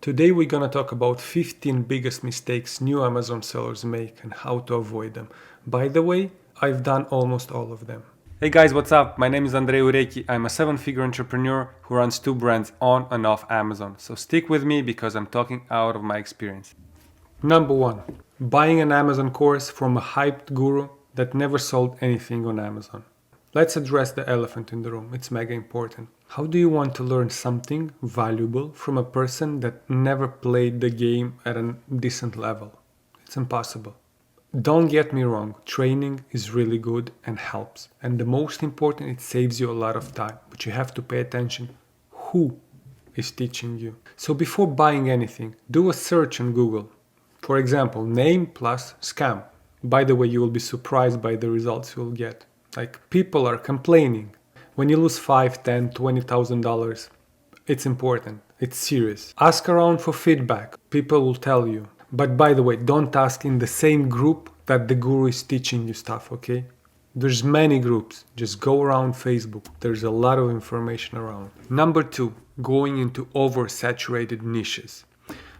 Today we're gonna talk about 15 biggest mistakes new Amazon sellers make and how to avoid them. By the way, I've done almost all of them. Hey guys, what's up? My name is Andrei Ureki. I'm a 7-figure entrepreneur who runs 2 brands on and off Amazon. So stick with me because I'm talking out of my experience. Number 1. Buying an Amazon course from a hyped guru that never sold anything on Amazon. Let's address the elephant in the room. It's mega important. How do you want to learn something valuable from a person that never played the game at a decent level? It's impossible. Don't get me wrong, training is really good and helps. And the most important, it saves you a lot of time. But you have to pay attention who is teaching you. So before buying anything, do a search on Google. For example, name plus scam. By the way, you will be surprised by the results you'll get. Like, people are complaining. When you lose $5, $10, $20,000, it's important. It's serious. Ask around for feedback. People will tell you. But by the way, don't ask in the same group that the guru is teaching you stuff, okay? There's many groups. Just go around Facebook. There's a lot of information around. Number 2, going into oversaturated niches.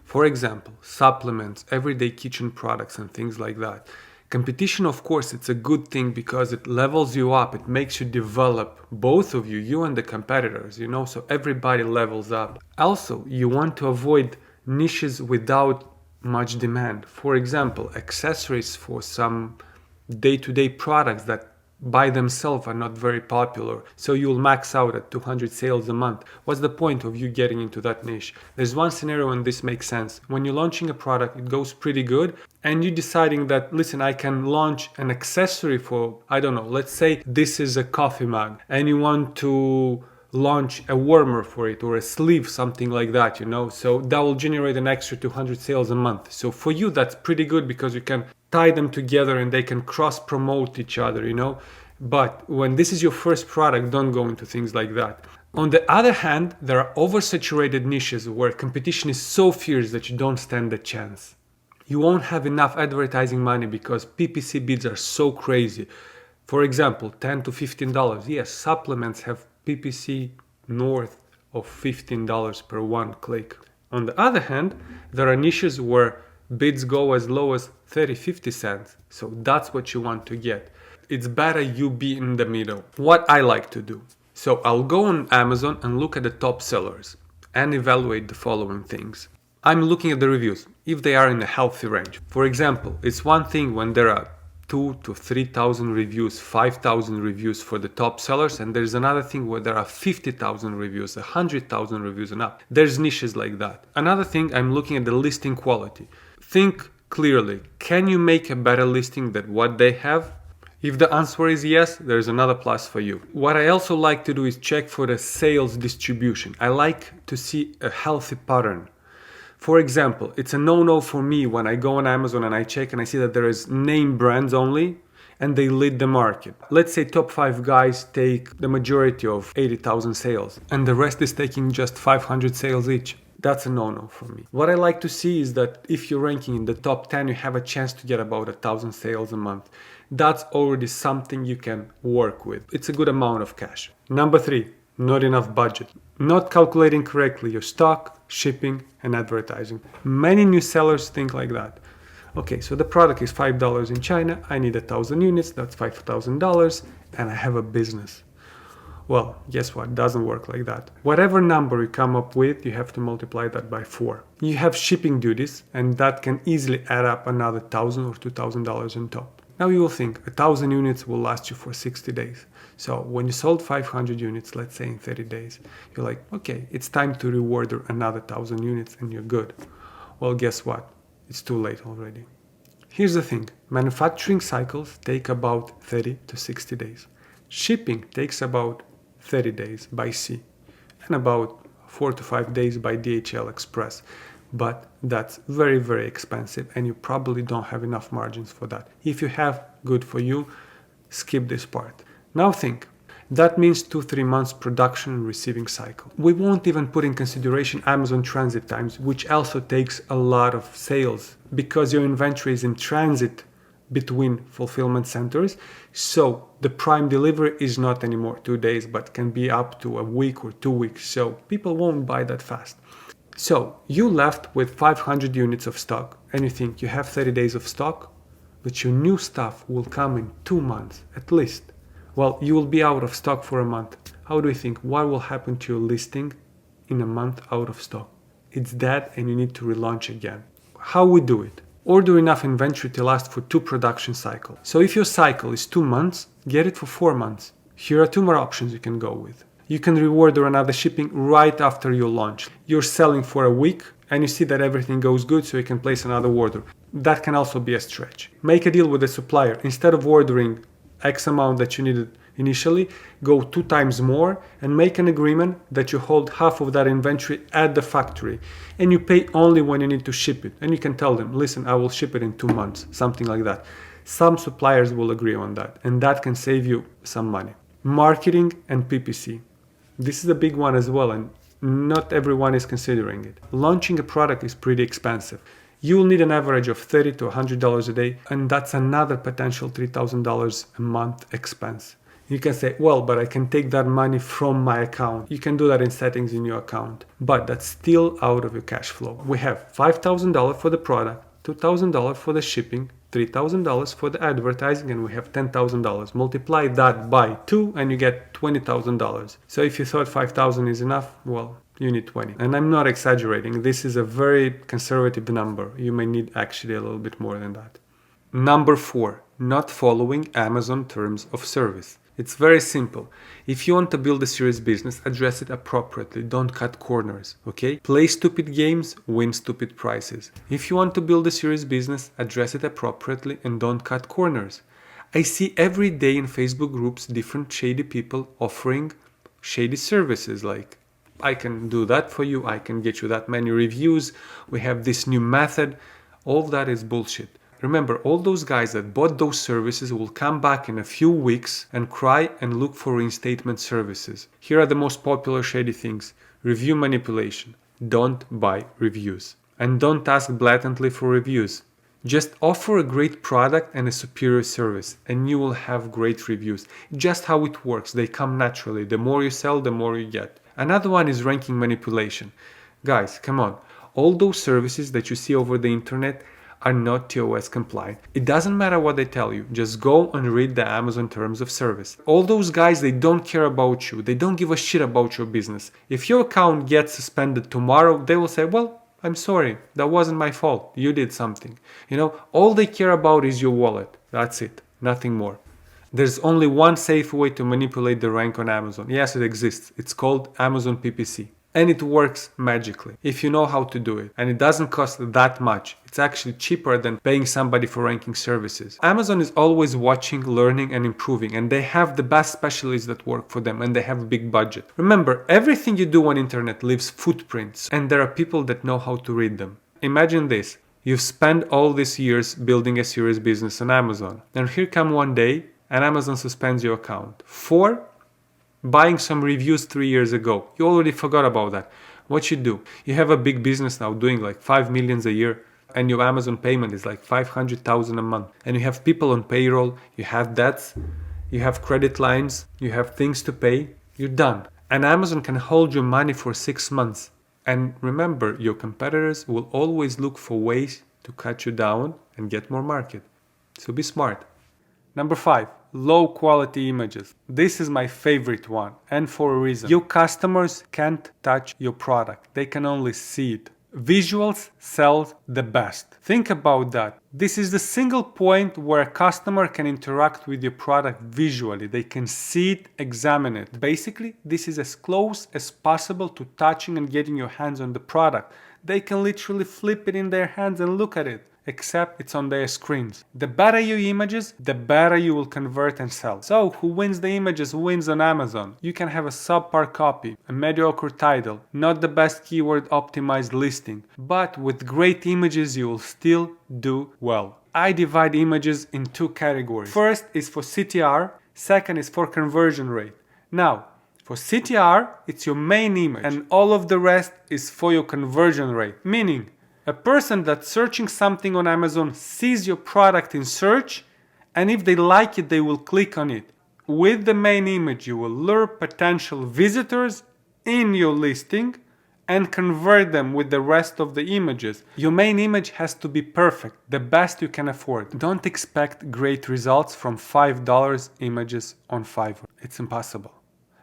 For example, supplements, everyday kitchen products and things like that. Competition, of course, it's a good thing because it levels you up. It makes you develop, both of you, you and the competitors, so everybody levels up. Also, you want to avoid niches without much demand. For example, accessories for some day-to-day products that by themselves are not very popular. So you'll max out at 200 sales a month. What's the point of you getting into that niche? There's one scenario when this makes sense. When you're launching a product, it goes pretty good and you're deciding that, listen, I can launch an accessory for, I don't know, let's say this is a coffee mug and you want to launch a warmer for it or a sleeve, something like that, so that will generate an extra 200 sales a month. So for you, that's pretty good because you can tie them together and they can cross promote each other, but when this is your first product, don't go into things like that. On the other hand, there are oversaturated niches where competition is so fierce that you don't stand a chance. You won't have enough advertising money because PPC bids are so crazy. For example, $10 to $15. Yes, supplements have PPC north of $15 per one click. On the other hand, there are niches where bids go as low as 30-50 cents. So that's what you want to get. It's better you be in the middle. What I like to do. So I'll go on Amazon and look at the top sellers and evaluate the following things. I'm looking at the reviews, if they are in a healthy range. For example, it's one thing when there are 2,000 to 3,000 reviews, 5,000 reviews for the top sellers, and there's another thing where there are 50,000 reviews, 100,000 reviews and up. There's niches like that. Another thing, I'm looking at the listing quality. Think clearly, can you make a better listing than what they have? If the answer is yes, there's another plus for you. What I also like to do is check for the sales distribution. I like to see a healthy pattern. For example, it's a no-no for me when I go on Amazon and I check and I see that there is name brands only and they lead the market. Let's say top 5 guys take the majority of 80,000 sales and the rest is taking just 500 sales each. That's a no-no for me. What I like to see is that if you're ranking in the top 10, you have a chance to get about 1,000 sales a month. That's already something you can work with. It's a good amount of cash. Number 3, not enough budget. Not calculating correctly your stock, shipping, and advertising. Many new sellers think like that. Okay, so the product is $5 in China. I need 1,000 units. That's $5,000 and I have a business. Well, guess what? It doesn't work like that. Whatever number you come up with, you have to multiply that by 4. You have shipping duties and that can easily add up another $1,000 or $2,000 on top. Now you will think 1,000 units will last you for 60 days. So when you sold 500 units, let's say in 30 days, you're like, okay, it's time to reorder another 1,000 units and you're good. Well, guess what? It's too late already. Here's the thing. Manufacturing cycles take about 30 to 60 days. Shipping takes about 30 days by sea and about 4 to 5 days by DHL Express. But that's very, very expensive and you probably don't have enough margins for that. If you have, good for you, skip this part. Now think, that means 2-3 months production and receiving cycle. We won't even put in consideration Amazon transit times, which also takes a lot of sales because your inventory is in transit between fulfillment centers. So the prime delivery is not anymore 2 days, but can be up to a week or 2 weeks. So people won't buy that fast. So you left with 500 units of stock and you think you have 30 days of stock, but your new stuff will come in 2 months at least. Well, you will be out of stock for a month. How do you think? What will happen to your listing in a month out of stock? It's dead and you need to relaunch again. How we do it? Order enough inventory to last for 2 production cycles. So if your cycle is 2 months, get it for 4 months. Here are 2 more options you can go with. You can reorder another shipping right after your launch. You're selling for a week and you see that everything goes good, so you can place another order. That can also be a stretch. Make a deal with the supplier. Instead of ordering X amount that you needed initially, go 2 times more and make an agreement that you hold half of that inventory at the factory and you pay only when you need to ship it. And you can tell them, listen, I will ship it in 2 months, something like that. Some suppliers will agree on that, and that can save you some money. Marketing and PPC. This is a big one as well, and not everyone is considering it. Launching a product is pretty expensive. You will need an average of $30 to $100 a day, and that's another potential $3,000 a month expense. You can say, well, but I can take that money from my account. You can do that in settings in your account, but that's still out of your cash flow. We have $5,000 for the product, $2,000 for the shipping, $3,000 for the advertising, and we have $10,000. Multiply that by 2 and you get $20,000. So if you thought 5,000 is enough, well, you need 20. And I'm not exaggerating. This is a very conservative number. You may need actually a little bit more than that. Number 4, not following Amazon terms of service. It's very simple. If you want to build a serious business, address it appropriately. Don't cut corners, okay? Play stupid games, win stupid prizes. If you want to build a serious business, address it appropriately and don't cut corners. I see every day in Facebook groups different shady people offering shady services like, I can do that for you, I can get you that many reviews, we have this new method. All that is bullshit. Remember, all those guys that bought those services will come back in a few weeks and cry and look for reinstatement services. Here are the most popular shady things. Review manipulation. Don't buy reviews. And don't ask blatantly for reviews. Just offer a great product and a superior service and you will have great reviews. Just how it works. They come naturally. The more you sell, the more you get. Another one is ranking manipulation. Guys, come on. All those services that you see over the internet are not TOS compliant. It doesn't matter what they tell you, just go and read the Amazon terms of service. All those guys, they don't care about you, they don't give a shit about your business. If your account gets suspended tomorrow, they will say, well, I'm sorry, that wasn't my fault, you did something. All they care about is your wallet, that's it, nothing more. There's only one safe way to manipulate the rank on Amazon. Yes, it exists, it's called Amazon PPC. And it works magically if you know how to do it. And it doesn't cost that much. It's actually cheaper than paying somebody for ranking services. Amazon is always watching, learning and improving, and they have the best specialists that work for them and they have a big budget. Remember, everything you do on internet leaves footprints and there are people that know how to read them. Imagine this. You've spent all these years building a serious business on Amazon. And here come one day and Amazon suspends your account for buying some reviews 3 years ago. You already forgot about that. What you do? You have a big business now doing like 5 million a year and your Amazon payment is like 500,000 a month. And you have people on payroll, you have debts, you have credit lines, you have things to pay. You're done. And Amazon can hold your money for 6 months. And remember, your competitors will always look for ways to cut you down and get more market. So be smart. Number 5. Low quality images. This is my favorite one, and for a reason. Your customers can't touch your product. They can only see it. Visuals sell the best. Think about that. This is the single point where a customer can interact with your product visually. They can see it, examine it. Basically, this is as close as possible to touching and getting your hands on the product. They can literally flip it in their hands and look at it. Except it's on their screens. The better your images, the better you will convert and sell. So who wins the images wins on Amazon. You can have a subpar copy, a mediocre title, not the best keyword optimized listing, but with great images you will still do well. I divide images in 2 categories. First is for CTR, second is for conversion rate. Now, for CTR, it's your main image and all of the rest is for your conversion rate, meaning a person that's searching something on Amazon sees your product in search, and if they like it, they will click on it. With the main image, you will lure potential visitors in your listing and convert them with the rest of the images. Your main image has to be perfect, the best you can afford. Don't expect great results from $5 images on Fiverr. It's impossible.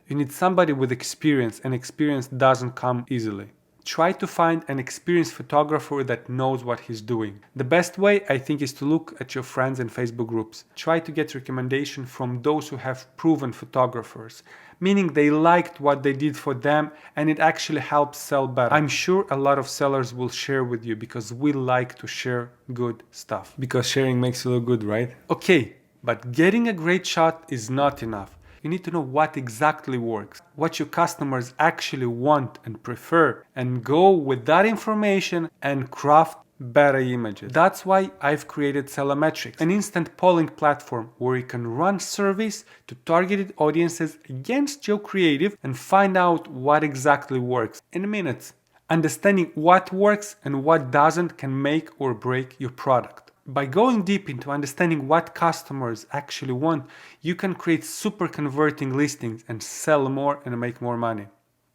You need somebody with experience, and experience doesn't come easily. Try to find an experienced photographer that knows what he's doing. The best way, I think, is to look at your friends and Facebook groups. Try to get recommendation from those who have proven photographers, meaning they liked what they did for them and it actually helps sell better. I'm sure a lot of sellers will share with you because we like to share good stuff. Because sharing makes you look good, right? Okay, but getting a great shot is not enough. You need to know what exactly works, what your customers actually want and prefer, and go with that information and craft better images. That's why I've created Sellametrics, an instant polling platform where you can run surveys to targeted audiences against your creative and find out what exactly works in minutes. Understanding what works and what doesn't can make or break your product. By going deep into understanding what customers actually want, you can create super converting listings and sell more and make more money.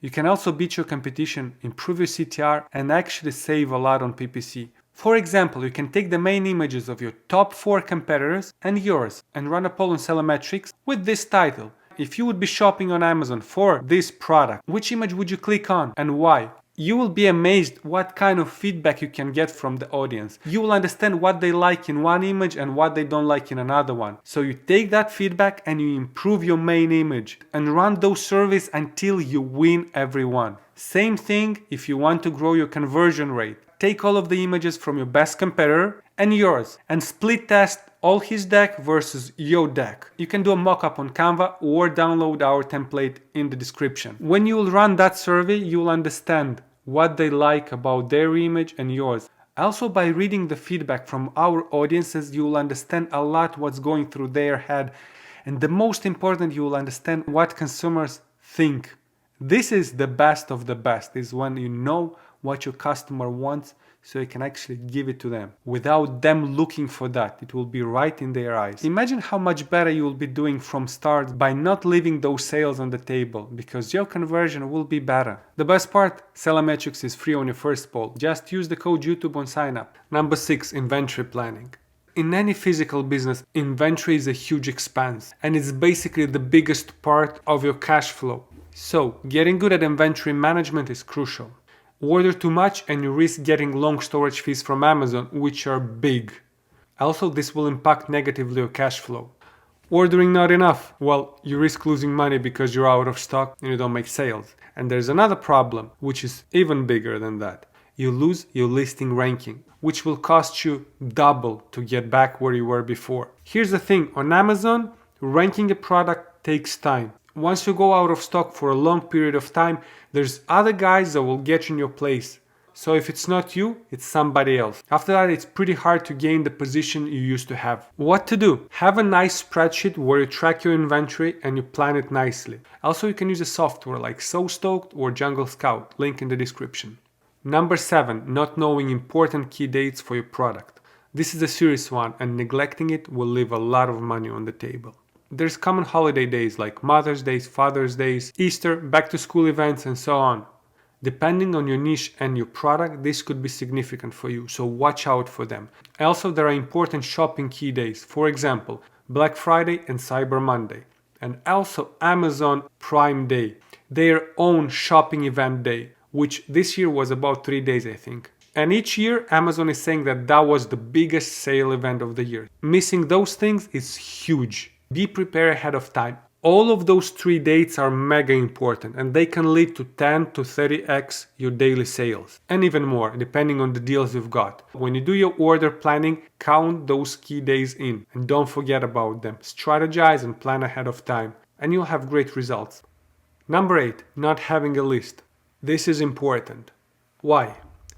You can also beat your competition, improve your CTR, and actually save a lot on PPC. For example, you can take the main images of your top 4 competitors and yours and run a poll on Sellametrics with this title. If you would be shopping on Amazon for this product, which image would you click on and why? You will be amazed what kind of feedback you can get from the audience. You will understand what they like in one image and what they don't like in another one. So you take that feedback and you improve your main image and run those surveys until you win every one. Same thing if you want to grow your conversion rate. Take all of the images from your best competitor and yours and split test all his deck versus your deck. You can do a mock-up on Canva or download our template in the description. When you will run that survey, you will understand what they like about their image and yours. Also, by reading the feedback from our audiences, you will understand a lot what's going through their head. And the most important, you will understand what consumers think. This is the best of the best, is when you know what your customer wants so you can actually give it to them without them looking for that. It will be right in their eyes. Imagine how much better you will be doing from start by not leaving those sales on the table, because your conversion will be better. The best part, Sellametrics is free on your first poll. Just use the code YouTube on sign up. Number 6, inventory planning. In any physical business, inventory is a huge expense and it's basically the biggest part of your cash flow. So getting good at inventory management is crucial. Order too much and you risk getting long storage fees from Amazon, which are big. Also, this will impact negatively your cash flow. Ordering not enough, well, you risk losing money because you're out of stock and you don't make sales. And there's another problem, which is even bigger than that. You lose your listing ranking, which will cost you double to get back where you were before. Here's the thing, on Amazon, ranking a product takes time. Once you go out of stock for a long period of time, there's other guys that will get in your place. So if it's not you, it's somebody else. After that, it's pretty hard to gain the position you used to have. What to do? Have a nice spreadsheet where you track your inventory and you plan it nicely. Also, you can use a software like SoStoked or Jungle Scout, link in the description. Number 7, not knowing important key dates for your product. This is a serious one and neglecting it will leave a lot of money on the table. There's common holiday days like Mother's Day, Father's Day, Easter, back to school events and so on. Depending on your niche and your product, this could be significant for you, so watch out for them. Also, there are important shopping key days, for example, Black Friday and Cyber Monday. And also Amazon Prime Day, their own shopping event day, which this year was about 3 days, I think. And each year, Amazon is saying that that was the biggest sale event of the year. Missing those things is huge. Be prepared ahead of time. All of those 3 dates are mega important and they can lead to 10 to 30x your daily sales and even more depending on the deals you've got. When you do your order planning, count those key days in and don't forget about them. Strategize and plan ahead of time and you'll have great results. Number 8, not having a list. This is important. Why?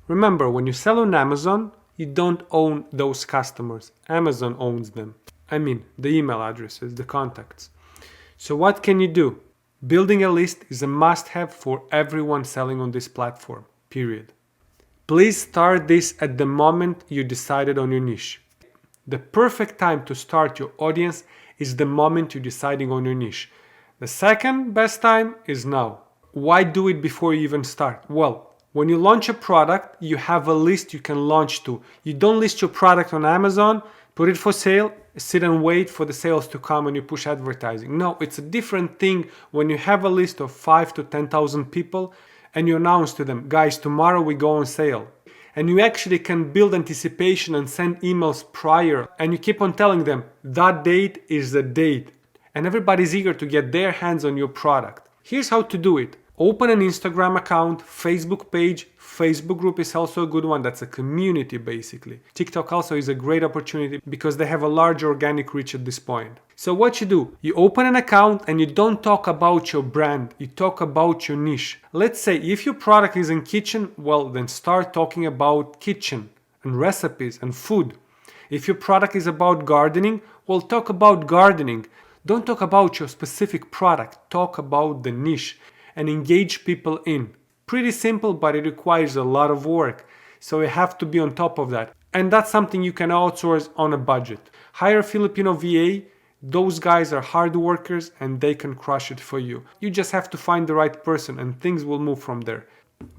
Remember, when you sell on Amazon, you don't own those customers. Amazon owns them. I mean, the email addresses, the contacts. So what can you do? Building a list is a must-have for everyone selling on this platform, period. Please start this at the moment you decided on your niche. The perfect time to start your audience is the moment you're deciding on your niche. The second best time is now. Why do it before you even start? Well, When you launch a product, you have a list you can launch to. You don't list your product on Amazon, put it for sale, sit and wait for the sales to come and you push advertising. No, it's a different thing when you have a list of 5 to 10,000 people and you announce to them, guys, tomorrow we go on sale. And you actually can build anticipation and send emails prior, and you keep on telling them that date is the date. And everybody's eager to get their hands on your product. Here's how to do it. Open an Instagram account, Facebook page. Facebook group is also a good one. That's a community basically. TikTok also is a great opportunity because they have a large organic reach at this point. So what you do, you open an account and you don't talk about your brand, you talk about your niche. Let's say if your product is in kitchen, well then start talking about kitchen and recipes and food. If your product is about gardening, well talk about gardening. Don't talk about your specific product, talk about the niche and engage people in. Pretty simple, but it requires a lot of work. So you have to be on top of that. And that's something you can outsource on a budget. Hire a Filipino VA. Those guys are hard workers and they can crush it for you. You just have to find the right person and things will move from there.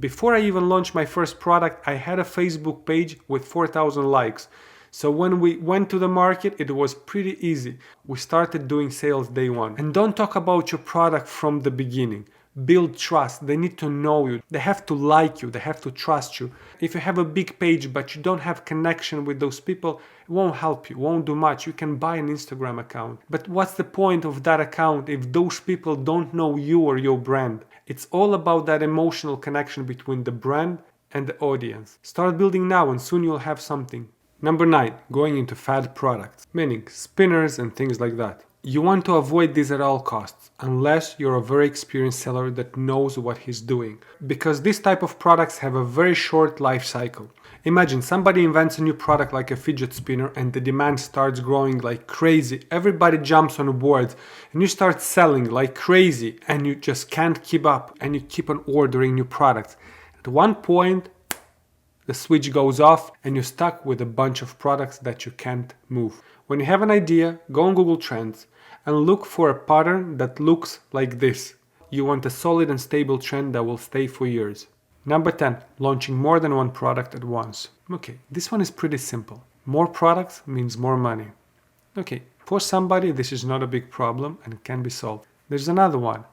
Before I even launched my first product, I had a Facebook page with 4,000 likes. So when we went to the market, it was pretty easy. We started doing sales day one. And don't talk about your product from the beginning. Build trust. They need to know you. They have to like you. They have to trust you. If you have a big page but you don't have connection with those people, it won't help you, won't do much. You can buy an Instagram account. But what's the point of that account if those people don't know you or your brand? It's all about that emotional connection between the brand and the audience. Start building now and soon you'll have something. Number 9, going into fad products, meaning spinners and things like that. You want to avoid this at all costs, unless you're a very experienced seller that knows what he's doing, because this type of products have a very short life cycle. Imagine somebody invents a new product like a fidget spinner and the demand starts growing like crazy. Everybody jumps on board and you start selling like crazy and you just can't keep up and you keep on ordering new products. At one point, the switch goes off and you're stuck with a bunch of products that you can't move. When you have an idea, go on Google Trends and look for a pattern that looks like this. You want a solid and stable trend that will stay for years. Number 10, launching more than one product at once. Okay, this one is pretty simple. More products means more money. Okay, for somebody this is not a big problem and can be solved. There's another one.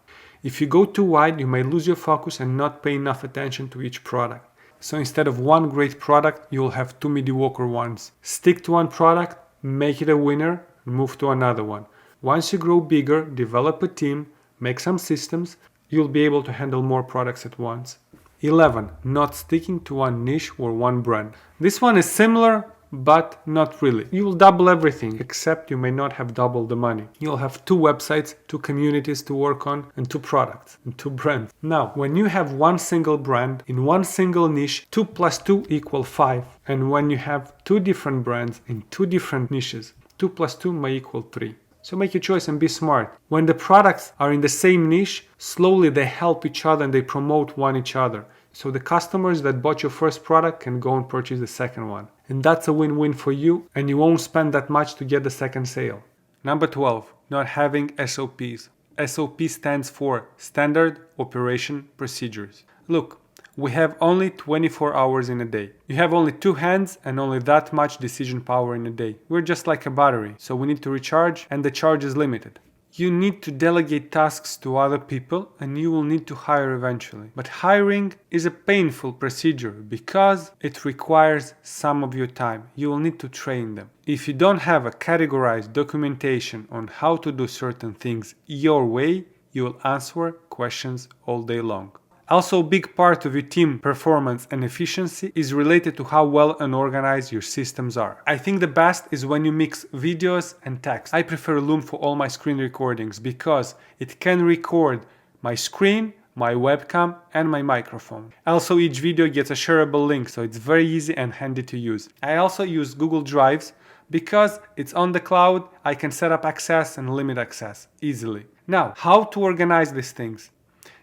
If you go too wide, you may lose your focus and not pay enough attention to each product. So instead of one great product, you'll have 2 mediocre ones. Stick to one product, make it a winner, and move to another one. Once you grow bigger, develop a team, make some systems, you'll be able to handle more products at once. 11. Not sticking to one niche or one brand. This one is similar, but not really. You will double everything, except you may not have double the money. You'll have 2 websites, 2 communities to work on, and 2 products, and 2 brands. Now, when you have one single brand in one single niche, 2 plus 2 equal 5. And when you have 2 different brands in 2 different niches, 2 plus 2 may equal 3. So make your choice and be smart. When the products are in the same niche, slowly they help each other and they promote one each other. So the customers that bought your first product can go and purchase the second one. And that's a win-win for you and you won't spend that much to get the second sale. Number 12, not having SOPs. SOP stands for Standard Operation Procedures. Look, we have only 24 hours in a day. You have only 2 hands and only that much decision power in a day. We're just like a battery, so we need to recharge and the charge is limited. You need to delegate tasks to other people and you will need to hire eventually. But hiring is a painful procedure because it requires some of your time. You will need to train them. If you don't have a categorized documentation on how to do certain things your way, you will answer questions all day long. Also, a big part of your team performance and efficiency is related to how well and organized your systems are. I think the best is when you mix videos and text. I prefer Loom for all my screen recordings because it can record my screen, my webcam and my microphone. Also, each video gets a shareable link, so it's very easy and handy to use. I also use Google Drives because it's on the cloud. I can set up access and limit access easily. Now, how to organize these things?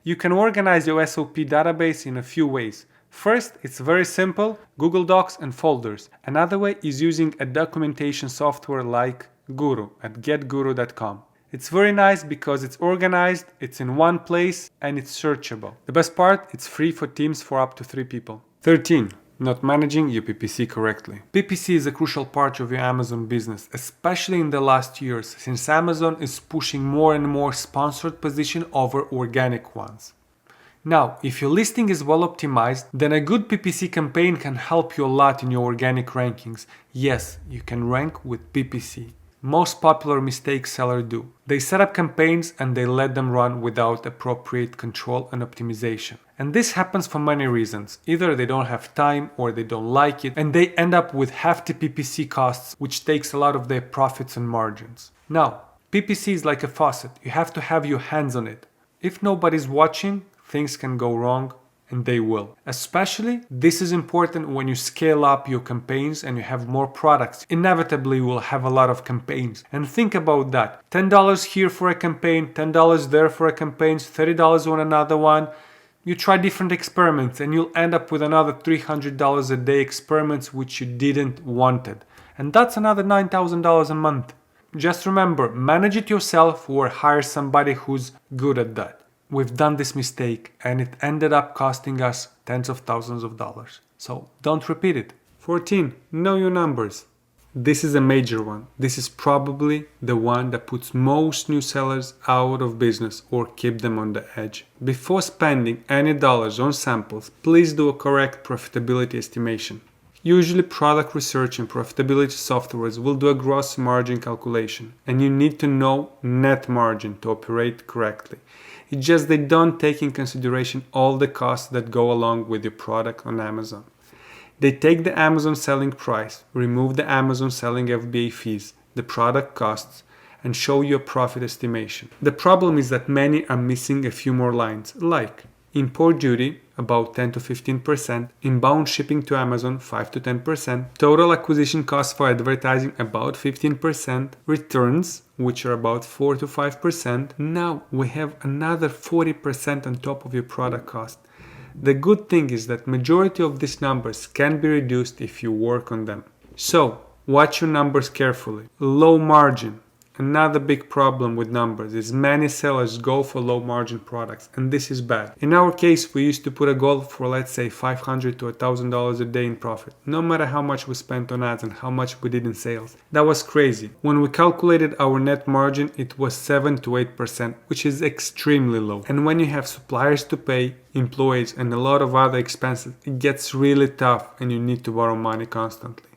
You can organize your SOP database in a few ways. First, it's very simple, Google Docs and folders. Another way is using a documentation software like Guru at getguru.com. It's very nice because it's organized, it's in one place, and it's searchable. The best part, it's free for teams for up to 3 people. 13. Not managing your PPC correctly. PPC is a crucial part of your Amazon business, especially in the last years, since Amazon is pushing more and more sponsored position over organic ones. Now, if your listing is well optimized, then a good PPC campaign can help you a lot in your organic rankings. Yes, you can rank with PPC. Most popular mistakes sellers do. They set up campaigns and they let them run without appropriate control and optimization. And this happens for many reasons. Either they don't have time or they don't like it, and they end up with hefty PPC costs, which takes a lot of their profits and margins. Now, PPC is like a faucet. You have to have your hands on it. If nobody's watching, things can go wrong, and they will. Especially, this is important when you scale up your campaigns and you have more products. Inevitably, you will have a lot of campaigns. And think about that. $10 here for a campaign, $10 there for a campaign, $30 on another one. You try different experiments and you'll end up with another $300 a day experiments which you didn't wanted. And that's another $9,000 a month. Just remember, manage it yourself or hire somebody who's good at that. We've done this mistake and it ended up costing us tens of thousands of dollars. So don't repeat it. 14. Know your numbers. This is a major one. This is probably the one that puts most new sellers out of business or keep them on the edge. Before spending any dollars on samples, please do a correct profitability estimation. Usually product research and profitability softwares will do a gross margin calculation, and you need to know net margin to operate correctly. It's just they don't take in consideration all the costs that go along with your product on Amazon. They take the Amazon selling price, remove the Amazon selling FBA fees, the product costs, and show you a profit estimation. The problem is that many are missing a few more lines, like import duty, about 10 to 15%, inbound shipping to Amazon, 5 to 10%, total acquisition costs for advertising, about 15%, returns, which are about 4 to 5%. Now we have another 40% on top of your product cost. The good thing is that majority of these numbers can be reduced if you work on them. So, watch your numbers carefully. Low margin. Another big problem with numbers is many sellers go for low margin products, and this is bad. In our case, we used to put a goal for, let's say, $500 to $1,000 a day in profit, no matter how much we spent on ads and how much we did in sales. That was crazy. When we calculated our net margin, it was 7 to 8%, which is extremely low. And when you have suppliers to pay, employees, and a lot of other expenses, it gets really tough and you need to borrow money constantly.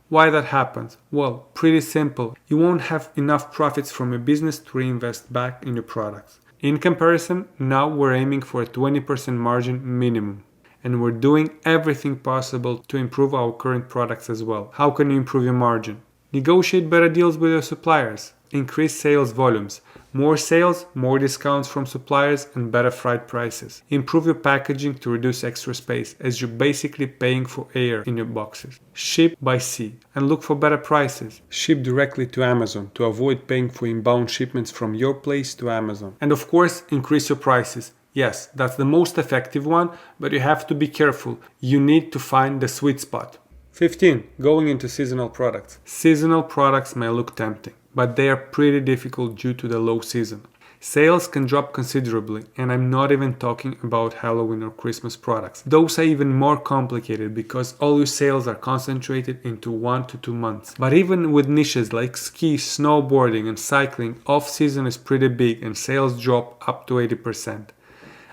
Why that happens? Well, pretty simple. You won't have enough profits from your business to reinvest back in your products. In comparison, now we're aiming for a 20% margin minimum. And we're doing everything possible to improve our current products as well. How can you improve your margin? Negotiate better deals with your suppliers. Increase sales volumes. More sales, more discounts from suppliers, and better freight prices. Improve your packaging to reduce extra space, as you're basically paying for air in your boxes. Ship by sea and look for better prices. Ship directly to Amazon to avoid paying for inbound shipments from your place to Amazon. And of course, increase your prices. Yes, that's the most effective one, but you have to be careful. You need to find the sweet spot. 15. Going into seasonal products. Seasonal products may look tempting, but they are pretty difficult due to the low season. Sales can drop considerably, and I'm not even talking about Halloween or Christmas products. Those are even more complicated because all your sales are concentrated into 1 to 2 months. But even with niches like ski, snowboarding, and cycling, off-season is pretty big and sales drop up to 80%.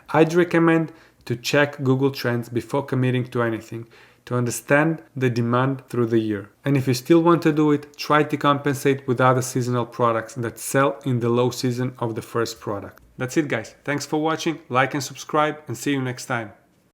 I'd recommend to check Google Trends before committing to anything, to understand the demand through the year. And if you still want to do it, try to compensate with other seasonal products that sell in the low season of the first product. That's it, guys. Thanks for watching, like and subscribe, and see you next time.